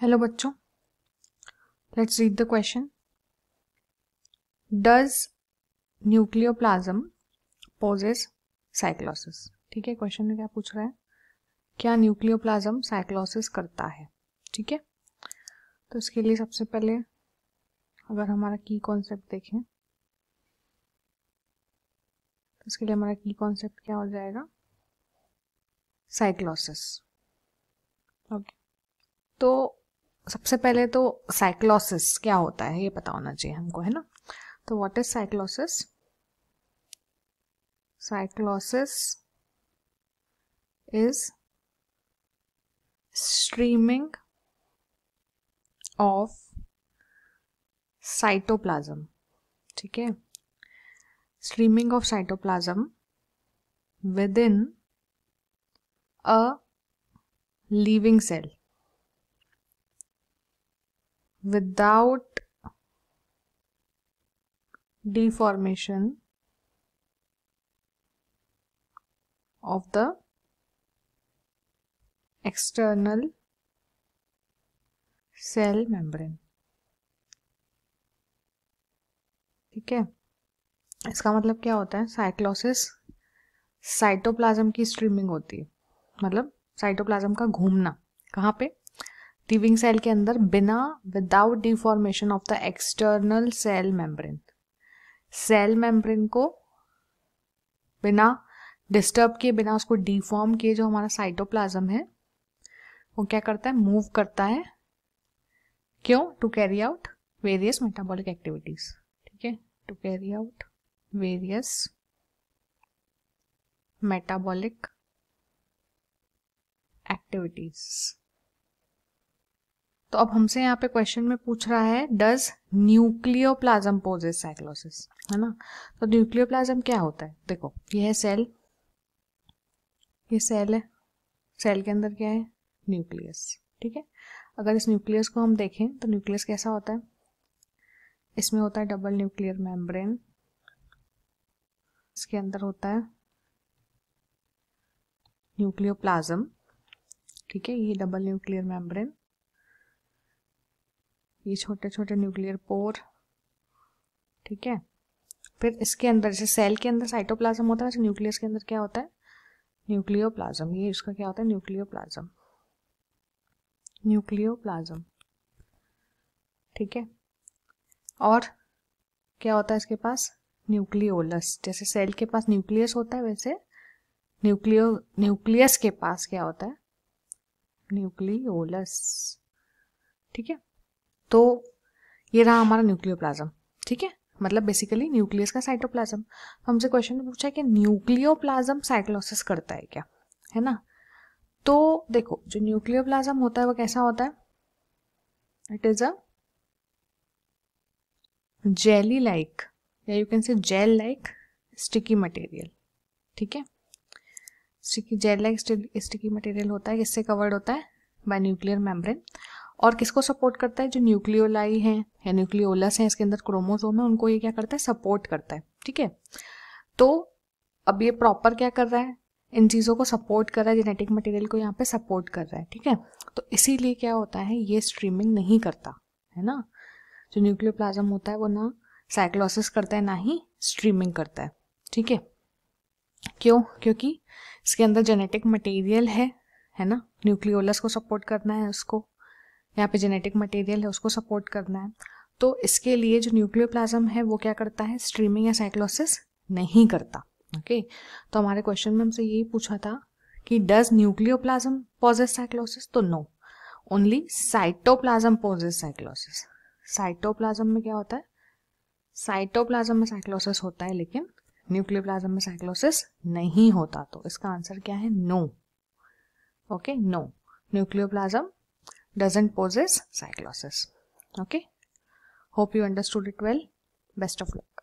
Hello बच्चों, let's read the question. Does nucleoplasm possess cyclosis. ठीक है, क्वेश्चन में क्या पूछ रहा है, क्या न्यूक्लियोप्लाज्म साइक्लोसिस करता है. ठीक है, तो इसके लिए सबसे पहले अगर हमारा की कॉन्सेप्ट देखें तो इसके लिए हमारा की कॉन्सेप्ट क्या हो जाएगा, साइक्लोसिस. ओके, तो सबसे पहले तो साइक्लोसिस क्या होता है ये पता होना चाहिए हमको, है ना. तो what is cyclosis? Cyclosis is streaming of cytoplasm. ठीक है, streaming of cytoplasm within a living cell without deformation of the external cell membrane. ठीक है, इसका मतलब क्या होता है, साइक्लोसिस साइटोप्लाज्म की स्ट्रीमिंग होती है, मतलब साइटोप्लाज्म का घूमना कहाँ पे, लिविंग सेल के अंदर, बिना without deformation of the external cell membrane. Cell membrane को बिना डिस्टर्ब किए, बिना उसको डिफॉर्म किए, जो हमारा साइटोप्लाज्म है वो क्या करता है, मूव करता है. क्यों? To carry out various metabolic activities. ठीक है, to carry out various metabolic activities. तो अब हमसे यहाँ पे क्वेश्चन में पूछ रहा है, डज न्यूक्लियोप्लाज्म पोजेस साइक्लोसिस, है ना. तो न्यूक्लियोप्लाज्म क्या होता है, देखो ये है सेल, ये सेल है, सेल के अंदर क्या है, न्यूक्लियस. ठीक है, अगर इस न्यूक्लियस को हम देखें तो न्यूक्लियस कैसा होता है, इसमें होता है डबल न्यूक्लियर मेम्ब्रेन, इसके अंदर होता है न्यूक्लियोप्लाज्म. ठीक है, ये डबल न्यूक्लियर मेम्ब्रेन, ये छोटे छोटे न्यूक्लियर पोर. ठीक है, फिर इसके अंदर, जैसे सेल के अंदर साइटोप्लाज्म होता है, वैसे न्यूक्लियस के अंदर क्या होता है, न्यूक्लियोप्लाज्म. ये इसका क्या होता है, न्यूक्लियोप्लाज्म, न्यूक्लियोप्लाज्म. ठीक है, और क्या होता है इसके पास, न्यूक्लियोलस. जैसे सेल के पास न्यूक्लियस होता है, वैसे न्यूक्लियस के पास क्या होता है, न्यूक्लियोलस. ठीक है, तो ये रहा हमारा न्यूक्लियोप्लाज्म. ठीक है, मतलब बेसिकली न्यूक्लियस का साइटोप्लाज्म. हमसे क्वेश्चन में पूछा है कि न्यूक्लियोप्लाज्म साइक्लोसिस करता है क्या, है ना. तो देखो, जो न्यूक्लियोप्लाज्म होता है वो कैसा होता है, it is a jelly like, या you can say gel like sticky material. ठीक है, sticky gel like sticky material होता है, किससे कवर्ड होता है, बाय न्यूक्लियर मेम्ब्रेन. और किसको सपोर्ट करता है, जो न्यूक्लियोलाई हैं या न्यूक्लियोलस हैं, इसके अंदर क्रोमोसोम है, उनको ये क्या करता है, सपोर्ट करता है. ठीक है, तो अब ये प्रॉपर क्या कर रहा है, इन चीज़ों को सपोर्ट कर रहा है, जेनेटिक मटेरियल को यहाँ पे सपोर्ट कर रहा है. ठीक है, तो इसीलिए क्या होता है, ये स्ट्रीमिंग नहीं करता, है ना. जो न्यूक्लियोप्लाज्म होता है वो ना साइक्लोसिस करता है, ना ही स्ट्रीमिंग करता है. ठीक है, क्यों? क्योंकि इसके अंदर जेनेटिक मटेरियल है ना, न्यूक्लियोलस को सपोर्ट करना है, उसको यहाँ पे जेनेटिक मटेरियल है उसको सपोर्ट करना है. तो इसके लिए जो न्यूक्लियोप्लाज्म है वो क्या करता है, स्ट्रीमिंग या साइक्लोसिस नहीं करता. ओके, तो हमारे क्वेश्चन में हमसे यही पूछा था कि डज न्यूक्लियोप्लाज्म पोजेस साइक्लोसिस, तो no, only cytoplasm possess cyclosis. Cytoplasm में क्या होता है, साइटोप्लाज्म में साइक्लोसिस होता है, लेकिन न्यूक्लियोप्लाज्म में साइक्लोसिस नहीं होता. तो इसका आंसर क्या है, no. Okay, no, nucleoplasm doesn't possess cyclosis. Okay, hope you understood it well. Best of luck.